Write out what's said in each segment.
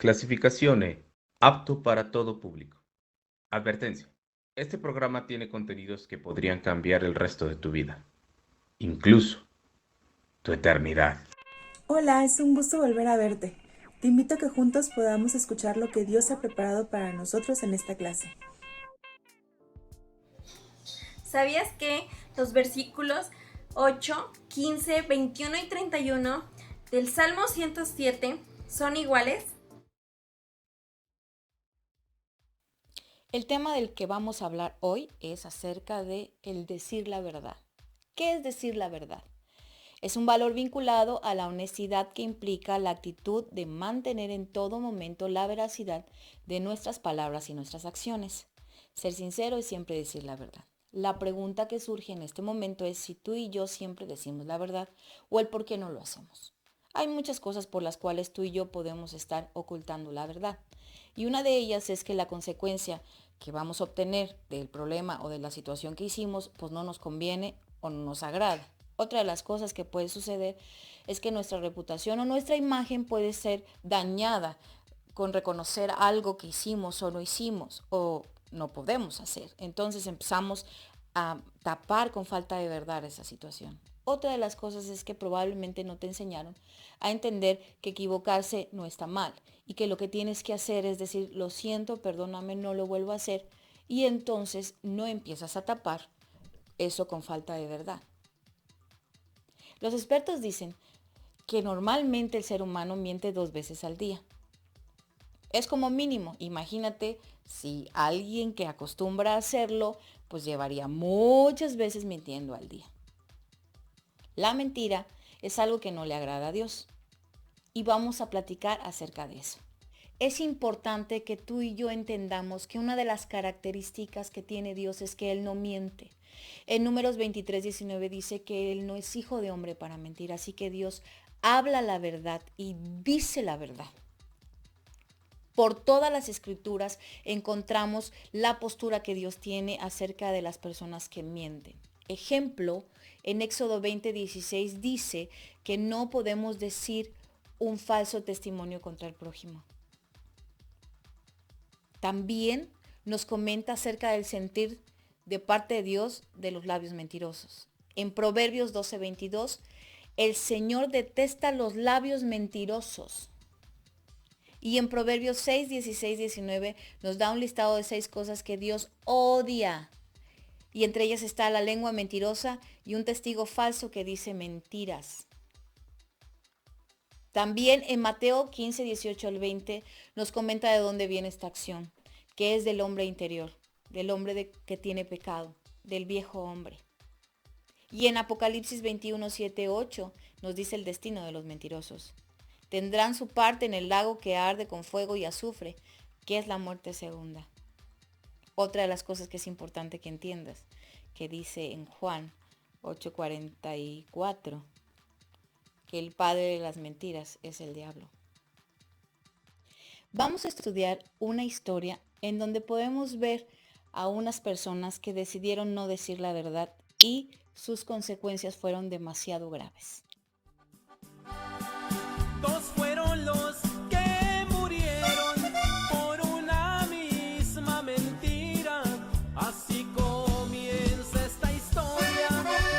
Clasificación E. Apto para todo público. Advertencia. Este programa tiene contenidos que podrían cambiar el resto de tu vida. Incluso tu eternidad. Hola, es un gusto volver a verte. Te invito a que juntos podamos escuchar lo que Dios ha preparado para nosotros en esta clase. ¿Sabías que los versículos 8, 15, 21 y 31 del Salmo 107 son iguales? El tema del que vamos a hablar hoy es acerca de el decir la verdad. ¿Qué es decir la verdad? Es un valor vinculado a la honestidad que implica la actitud de mantener en todo momento la veracidad de nuestras palabras y nuestras acciones. Ser sincero es siempre decir la verdad. La pregunta que surge en este momento es si tú y yo siempre decimos la verdad o el por qué no lo hacemos. Hay muchas cosas por las cuales tú y yo podemos estar ocultando la verdad. Y una de ellas es que la consecuencia que vamos a obtener del problema o de la situación que hicimos, pues no nos conviene o no nos agrada. Otra de las cosas que puede suceder es que nuestra reputación o nuestra imagen puede ser dañada con reconocer algo que hicimos o no hicimos o no podemos hacer. Entonces empezamos a tapar con falta de verdad esa situación. Otra de las cosas es que probablemente no te enseñaron a entender que equivocarse no está mal y que lo que tienes que hacer es decir, lo siento, perdóname, no lo vuelvo a hacer, y entonces no empiezas a tapar eso con falta de verdad. Los expertos dicen que normalmente el ser humano miente 2 veces al día. Es como mínimo. Imagínate si alguien que acostumbra a hacerlo, pues llevaría muchas veces mintiendo al día. La mentira es algo que no le agrada a Dios. Y vamos a platicar acerca de eso. Es importante que tú y yo entendamos que una de las características que tiene Dios es que Él no miente. En Números 23:19 dice que Él no es hijo de hombre para mentir, así que Dios habla la verdad y dice la verdad. Por todas las escrituras encontramos la postura que Dios tiene acerca de las personas que mienten. Ejemplo, en Éxodo 20:16 dice que no podemos decir un falso testimonio contra el prójimo. También nos comenta acerca del sentir de parte de Dios de los labios mentirosos. En Proverbios 12:22, el Señor detesta los labios mentirosos. Y en Proverbios 6, 16, 19 nos da un listado de 6 cosas que Dios odia. Y entre ellas está la lengua mentirosa y un testigo falso que dice mentiras. También en Mateo 15, 18 al 20 nos comenta de dónde viene esta acción, que es del hombre interior, del hombre que tiene pecado, del viejo hombre. Y en Apocalipsis 21, 7, 8 nos dice el destino de los mentirosos. Tendrán su parte en el lago que arde con fuego y azufre, que es la muerte segunda. Otra de las cosas que es importante que entiendas, que dice en Juan 8:44, que el padre de las mentiras es el diablo. Vamos a estudiar una historia en donde podemos ver a unas personas que decidieron no decir la verdad y sus consecuencias fueron demasiado graves. Dos fueron los que murieron por una misma mentira. Así comienza esta historia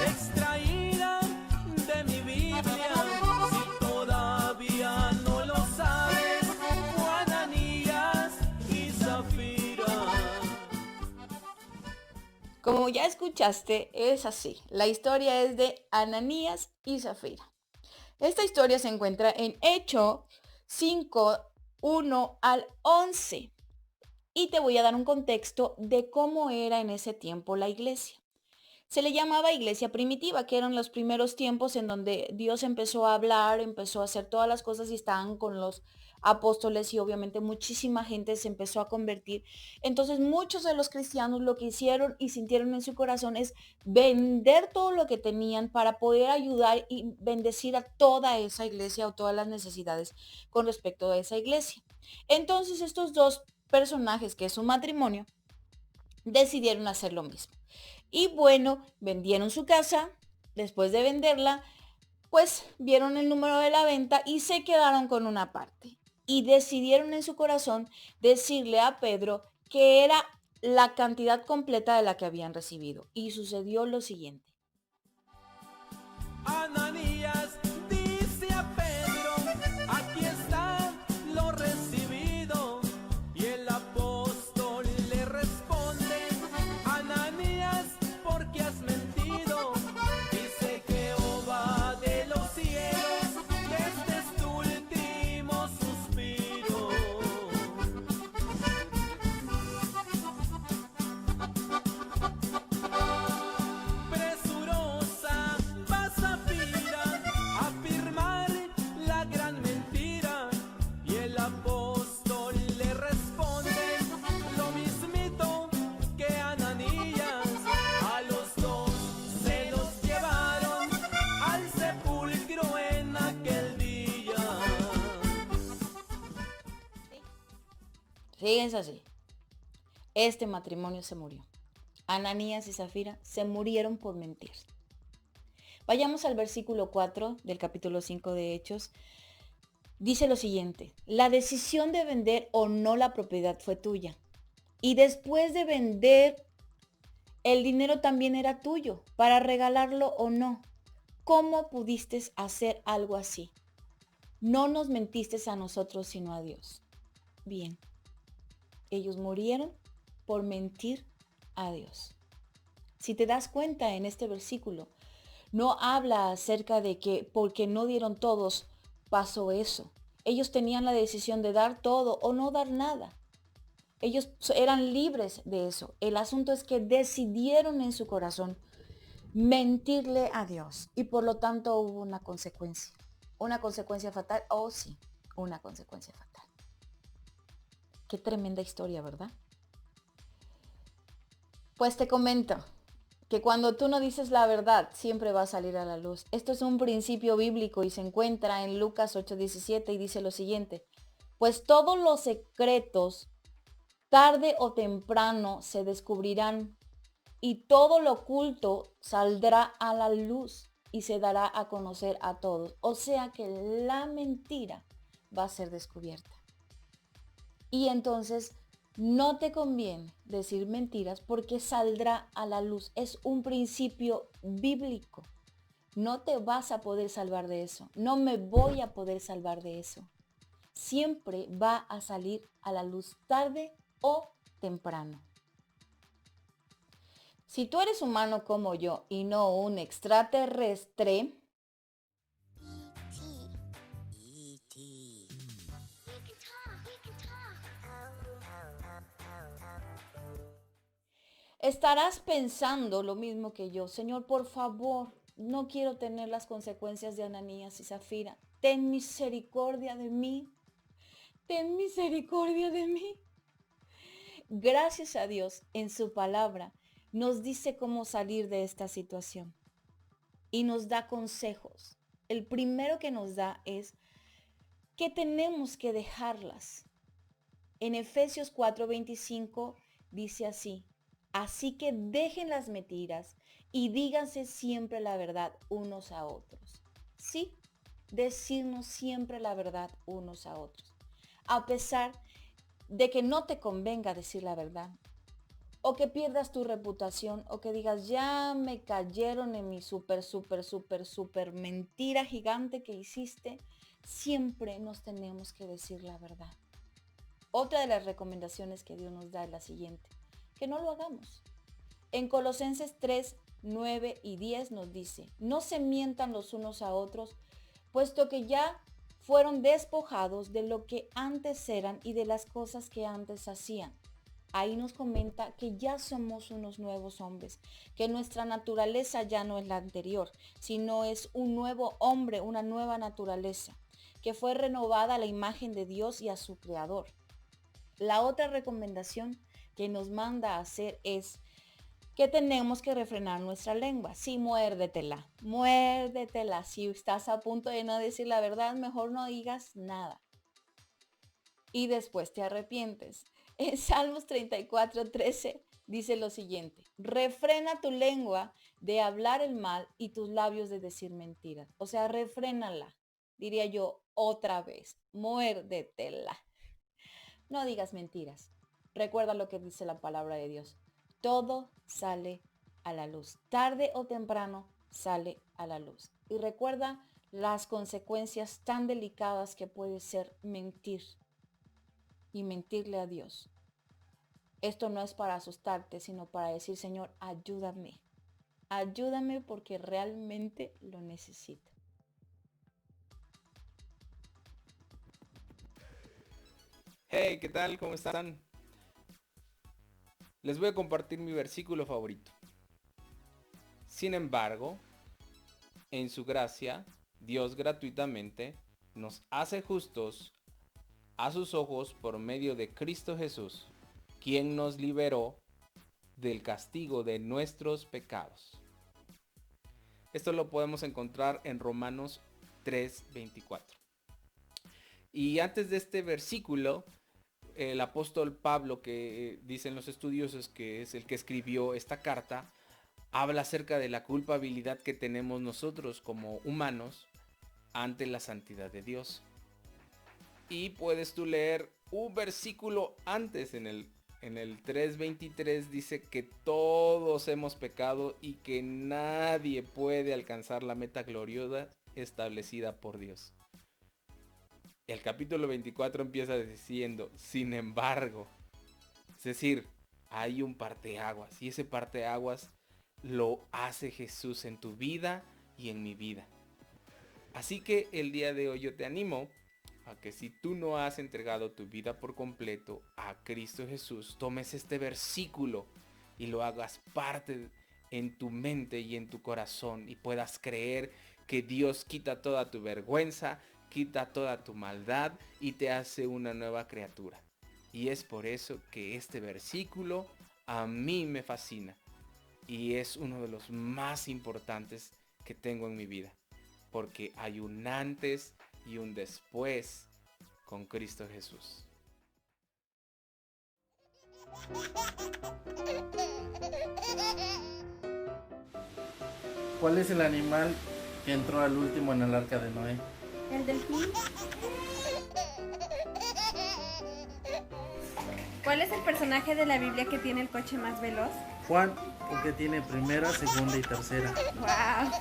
extraída de mi Biblia. Si todavía no lo sabes, fue Ananías y Zafira. Como ya escuchaste, es así. La historia es de Ananías y Zafira. Esta historia se encuentra en Hechos 5, 1 al 11. Y te voy a dar un contexto de cómo era en ese tiempo la iglesia. Se le llamaba iglesia primitiva, que eran los primeros tiempos en donde Dios empezó a hablar, empezó a hacer todas las cosas y estaban con los apóstoles y obviamente muchísima gente se empezó a convertir. Entonces muchos de los cristianos lo que hicieron y sintieron en su corazón es vender todo lo que tenían para poder ayudar y bendecir a toda esa iglesia o todas las necesidades con respecto a esa iglesia. Entonces estos dos personajes, que es un matrimonio, decidieron hacer lo mismo. Y bueno, vendieron su casa. Después de venderla, pues vieron el número de la venta y se quedaron con una parte. y decidieron en su corazón decirle a Pedro que era la cantidad completa de la que habían recibido. Y sucedió lo siguiente. Ananías dice a Pedro, aquí está lo recibido. Y el apóstol le responde, Ananías, ¿por qué has mentido? Dice Jehová de los cielos, que este es tu último suspiro. Presurosa va Zafira a afirmar la gran mentira, y el apóstol le responde lo mismito que Ananías. A los dos se los llevaron al sepulcro en aquel día. Fíjense así. Este matrimonio se murió. Ananías y Zafira se murieron por mentir. Vayamos al versículo 4 del capítulo 5 de Hechos. Dice lo siguiente: la decisión de vender o no la propiedad fue tuya. Y después de vender, el dinero también era tuyo, para regalarlo o no. ¿Cómo pudiste hacer algo así? No nos mentiste a nosotros, sino a Dios. Bien, ellos murieron por mentir a Dios. Si te das cuenta en este versículo, no habla acerca de que porque no dieron todos pasó eso. Ellos tenían la decisión de dar todo o no dar nada. Ellos eran libres de eso. El asunto es que decidieron en su corazón mentirle a Dios y por lo tanto hubo una consecuencia. ¿Una consecuencia fatal? Oh, sí, una consecuencia fatal. Qué tremenda historia, ¿verdad? Pues te comento que cuando tú no dices la verdad, siempre va a salir a la luz. Esto es un principio bíblico y se encuentra en Lucas 8:17 y dice lo siguiente: pues todos los secretos, tarde o temprano, se descubrirán y todo lo oculto saldrá a la luz y se dará a conocer a todos. O sea que la mentira va a ser descubierta. Y entonces no te conviene decir mentiras porque saldrá a la luz. Es un principio bíblico. No te vas a poder salvar de eso. No me voy a poder salvar de eso. Siempre va a salir a la luz, tarde o temprano. Si tú eres humano como yo y no un extraterrestre, estarás pensando lo mismo que yo. Señor, por favor, no quiero tener las consecuencias de Ananías y Zafira. Ten misericordia de mí. Ten misericordia de mí. Gracias a Dios, en su palabra, nos dice cómo salir de esta situación. Y nos da consejos. El primero que nos da es que tenemos que dejarlas. En Efesios 4:25 dice así: así que dejen las mentiras y díganse siempre la verdad unos a otros. Sí, decirnos siempre la verdad unos a otros. A pesar de que no te convenga decir la verdad, o que pierdas tu reputación, o que digas, ya me cayeron en mi súper mentira gigante que hiciste, siempre nos tenemos que decir la verdad. Otra de las recomendaciones que Dios nos da es la siguiente: que no lo hagamos. En Colosenses 3, 9 y 10 nos dice: no se mientan los unos a otros, puesto que ya fueron despojados de lo que antes eran y de las cosas que antes hacían. Ahí nos comenta que ya somos unos nuevos hombres, que nuestra naturaleza ya no es la anterior, sino es un nuevo hombre, una nueva naturaleza, que fue renovada a la imagen de Dios y a su Creador. La otra recomendación que nos manda a hacer es que tenemos que refrenar nuestra lengua. Sí, muérdetela. Si estás a punto de no decir la verdad, mejor no digas nada. Y después te arrepientes. En Salmos 34:13 dice lo siguiente: refrena tu lengua de hablar el mal y tus labios de decir mentiras. O sea, refrénala, diría yo, otra vez. Muérdetela. No digas mentiras. Recuerda lo que dice la palabra de Dios. Todo sale a la luz. Tarde o temprano sale a la luz. Y recuerda las consecuencias tan delicadas que puede ser mentir y mentirle a Dios. Esto no es para asustarte, sino para decir, Señor, ayúdame. Ayúdame porque realmente lo necesito. Hey, ¿qué tal? ¿Cómo están? Les voy a compartir mi versículo favorito. Sin embargo, en su gracia, Dios gratuitamente nos hace justos a sus ojos por medio de Cristo Jesús, quien nos liberó del castigo de nuestros pecados. Esto lo podemos encontrar en Romanos 3:24. Y antes de este versículo, el apóstol Pablo, que dicen los estudiosos que es el que escribió esta carta, habla acerca de la culpabilidad que tenemos nosotros como humanos ante la santidad de Dios. Y puedes tú leer un versículo antes, en el 3:23 dice que todos hemos pecado y que nadie puede alcanzar la meta gloriosa establecida por Dios. El capítulo 24 empieza diciendo, sin embargo, es decir, hay un parteaguas y ese parteaguas lo hace Jesús en tu vida y en mi vida. Así que el día de hoy yo te animo a que si tú no has entregado tu vida por completo a Cristo Jesús, tomes este versículo y lo hagas parte en tu mente y en tu corazón y puedas creer que Dios quita toda tu vergüenza, quita toda tu maldad y te hace una nueva criatura. Y es por eso que este versículo a mí me fascina y es uno de los más importantes que tengo en mi vida, porque hay un antes y un después con Cristo Jesús. ¿Cuál es el animal que entró al último en el arca de Noé? ¿El delfín? ¿Cuál es el personaje de la Biblia que tiene el coche más veloz? Juan, porque tiene primera, segunda y tercera. ¡Wow!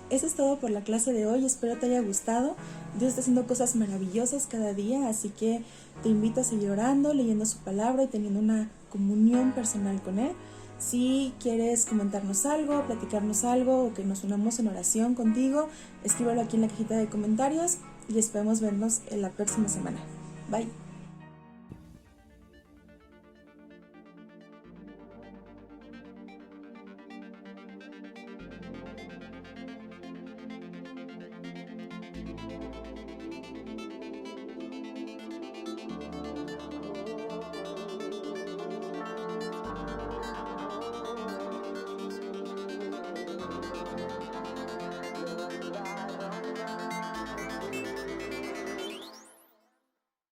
Eso es todo por la clase de hoy, espero te haya gustado. Dios está haciendo cosas maravillosas cada día, así que te invito a seguir orando, leyendo su palabra y teniendo una comunión personal con Él. Si quieres comentarnos algo, platicarnos algo o que nos unamos en oración contigo, escríbelo aquí en la cajita de comentarios y esperamos vernos en la próxima semana. Bye.